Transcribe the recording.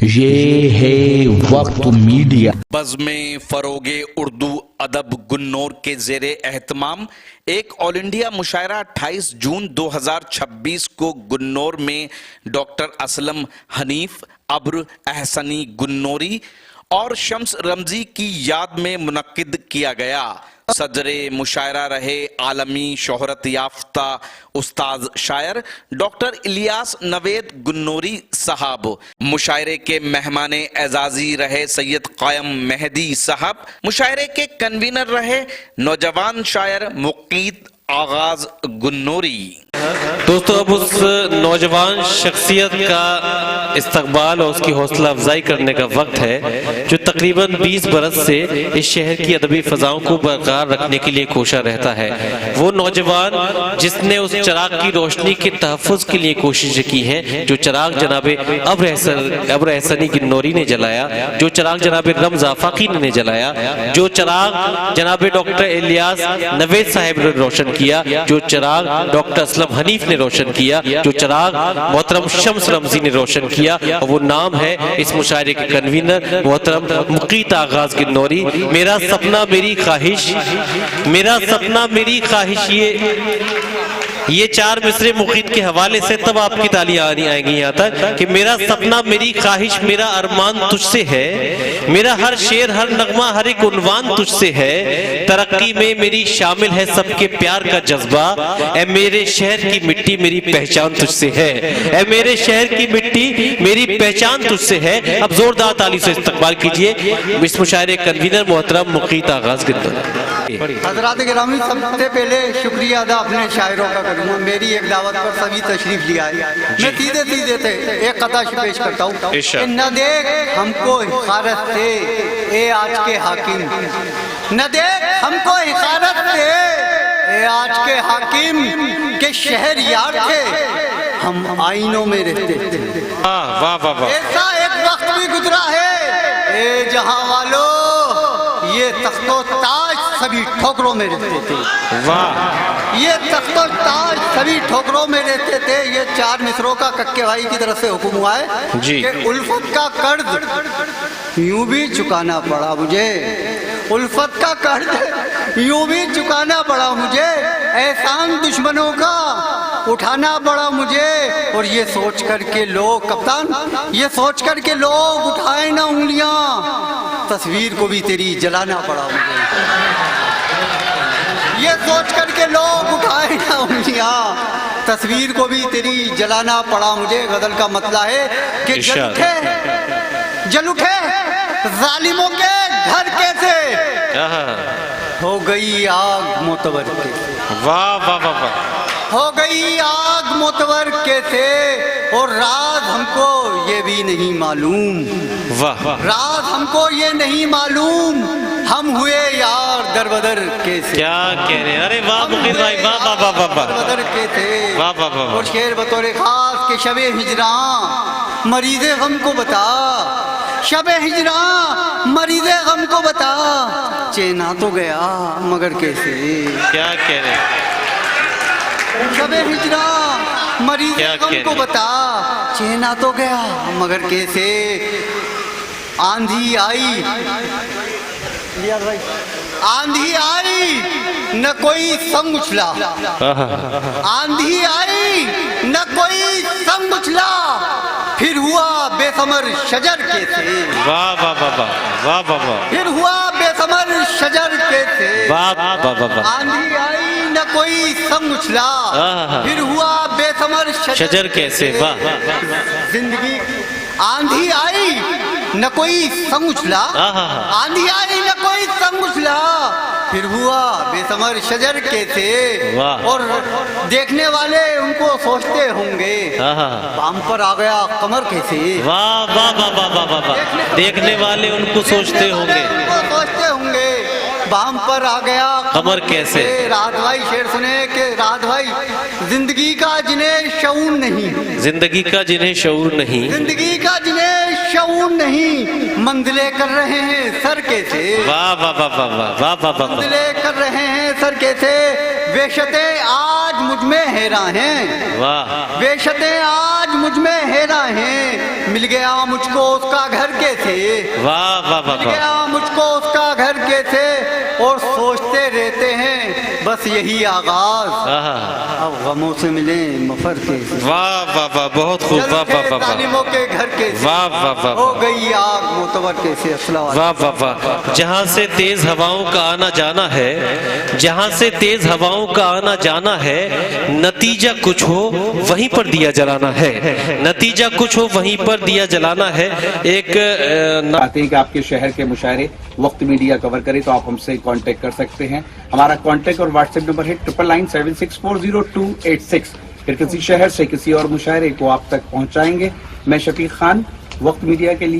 یہ ہے وقت میڈیا۔ بزم فروغ اردو ادب گنور کے زیر اہتمام ایک آل انڈیا مشاعرہ 28 جون 2026 کو گنور میں ڈاکٹر اسلم حنیف، ابر احسنی گنوری اور شمس رمزی کی یاد میں منعقد کیا گیا۔ صدر مشاعرہ رہے عالمی شہرت یافتہ استاذ شاعر ڈاکٹر الیاس نوید گنوری صاحب۔ مشاعرے کے مہمان اعزازی رہے سید قائم مہدی صاحب۔ مشاعرے کے کنوینر رہے نوجوان شاعر مقیت آغاز گنوری۔ دوستو، اب اس نوجوان شخصیت کا استقبال اور اس کی حوصلہ افزائی کرنے کا وقت ہے جو تقریباً 20 برس سے اس شہر کی ادبی فضاؤں کو برقرار رکھنے کے لیے کوشاں رہتا ہے۔ وہ نوجوان جس نے اس چراغ کی روشنی کے تحفظ کے لیے کوششیں کی ہیں جو چراغ جناب ابر احسنی گنوری نے جلایا، جو چراغ جناب رمز آفاقی نے جلایا، جو چراغ جناب ڈاکٹر الیاس نوید صاحب نے روشن کیا، جو چراغ ڈاکٹر اسلم حنیف نے روشن کیا، جو چراغ محترم شمس رمزی نے روشن کیا، اور وہ نام ہے اس مشاعرے کے کنوینر محترم مقیت آغاز گنوری۔ میرا سپنا میری خواہش، میرا سپنا میری خواہش، یہ چار مصرے مقیت کے حوالے سے تب آپ کی تالیاں آئیں گی یہاں تک کہ میرا سپنا میری خواہش، میرا ارمان تجھ سے ہے، میرا ہر شعر ہر نغمہ ہر ایک عنوان تجھ سے ہے، ترقی میں میری شامل ہے سب کے پیار کا جذبہ، اے میرے شہر کی مٹی میری پہچان تجھ سے ہے، اے میرے شہر کی مٹی میری پہچان تجھ سے ہے۔ اب زوردار تالی سے استقبال کیجئے اس مشاعرے کنوینر محترم مقیت آغاز گنوری۔ حضرات گرامی، سب سے پہلے شکریہ ادا اپنے شاعروں کا کروں گا، میری ایک دعوت پر سبھی تشریف لے آئے۔ میں سیدھے سے ایک قطعہ پیش کرتا ہوں کہ نہ دیکھ ہم کو حقارت سے اے آج کے حاکم، نہ دیکھ ہم کو حقارت سے اے آج کے حاکم، کہ شہر یار تھے ہم آئینوں میں رہتے تھے، ایسا ایک وقت بھی گزرا ہے اے جہاں والو، یہ تخت و تاج سبھی ٹھوکروں میں رہتے تھے، یہ تخت و تاج سبھی ٹھوکروں میں رہتے تھے۔ یہ چار مصروں کا ککے بھائی کی طرف سے حکم ہوا ہے کہ الفت کا قرض یوں بھی چکانا پڑا مجھے، الفت کا قرض یوں بھی چکانا پڑا مجھے، احسان دشمنوں کا اٹھانا پڑا مجھے، اور یہ سوچ کر کے لوگ کپتان، یہ سوچ کر کے لوگ اٹھائے نہ انگلیاں، تصویر کو بھی تیری جلانا پڑا مجھے، یہ سوچ کر کے لوگ اٹھائے نہ انگلیاں، تصویر کو بھی تیری جلانا پڑا مجھے۔ غزل کا مطلع ہے کہ جل اٹھے ظالموں کے گھر کیسے، ہو گئی آگ معتبر کے، ہو گئی آگ معتبر کیسے، اور راز ہم کو یہ بھی نہیں معلوم، راز ہم کو یہ نہیں معلوم، ہم ہوئے یار در بدر کیسے۔ کیا کہہ رہے ہیں، ارے واہ مقیت بھائی، واہ واہ واہ واہ در بدر کیسے۔ اور شعر بطور خاص کہ شب ہجراں مریض غم کو بتا، شب ہجراں مریض غم کو بتا، چینا تو گیا مگر کیسے۔ کیا کہہ رہے ہیں، شب ہجراں مریض غم کو بتا، چینا تو گیا مگر کیسے۔ آندھی آئی، آندھی آئی نہ کوئی سنگ اچھلا، آندھی آئی نہ کوئی سنگ اچھلا، پھر ہوا بے ثمر شجر کیسے، واہ واہ واہ واہ واہ واہ، پھر ہوا بے ثمر شجر کیسے۔ واہ واہ واہ، آندھی آئی نہ کوئی سنگ اچھلا، پھر ہوا بے ثمر شجر کیسے۔ واہ، زندگی آندھی آئی نہ کوئی سنگ اچھلا، آندھی آئی نہ کوئی سنگ اچھلا، پھر ہوا بے ثمر شجر کیسے۔ اور دیکھنے والے ان کو سوچتے ہوں گے بام پر آ گیا قمر کیسے۔ واہ واہ واہ واہ واہ، دیکھنے والے ان کو سوچتے ہوں گے، سوچتے ہوں گے بام پر آ گیا قمر کیسے۔ راحت بھائی شعر سنے کہ راحت بھائی، زندگی کا جنہیں شعور نہیں، زندگی کا جنہیں شعور نہیں، زندگی کا جنہیں شعور نہیں، منزلیں کر رہے ہیں سر کیسے۔ واہ واہ واہ واہ واہ واہ واہ، منزلیں کر رہے ہیں سر کیسے، وحشت آج مجھ میں حیراں ہیں، واہ وحشتیں آج مجھ میں حیراں ہیں، مل گیا مجھ کو اس کا گھر کیسے، واہ واہ مل واہ گیا مجھ کو اس کا گھر کیسے، اور سوچتے رہتے ہیں بس یہی آغاز، واہ اب غموں سے ملیں مفر کیسے، واہ واہ واہ بہت خوب، واہ جلتے واہ واہ ظالموں کے گھر کیسے، واہ واہ واہ ہو گئی آگ معتبر کیسے۔ السلام علیکم۔ واہ واہ واہ، جہاں سے تیز ہواؤں کا آنا جانا ہے، جہاں سے تیز ہواؤں کا آنا جانا ہے، نتیجہ کچھ ہو وہیں پر دیا جلانا ہے، نتیجہ کچھ ہو وہیں پر دیا جلانا ہے۔ ایک چاہتے ہیں کہ آپ کے شہر کے مشاعرے وقت میڈیا کور کرے تو آپ ہم سے کانٹیکٹ کر سکتے ہیں۔ ہمارا کانٹیکٹ اور واٹس ایپ نمبر ہے 9997640286۔ پھر کسی شہر سے کسی اور مشاعرے کو آپ تک پہنچائیں گے۔ میں شفیق خان، وقت میڈیا کے لیے۔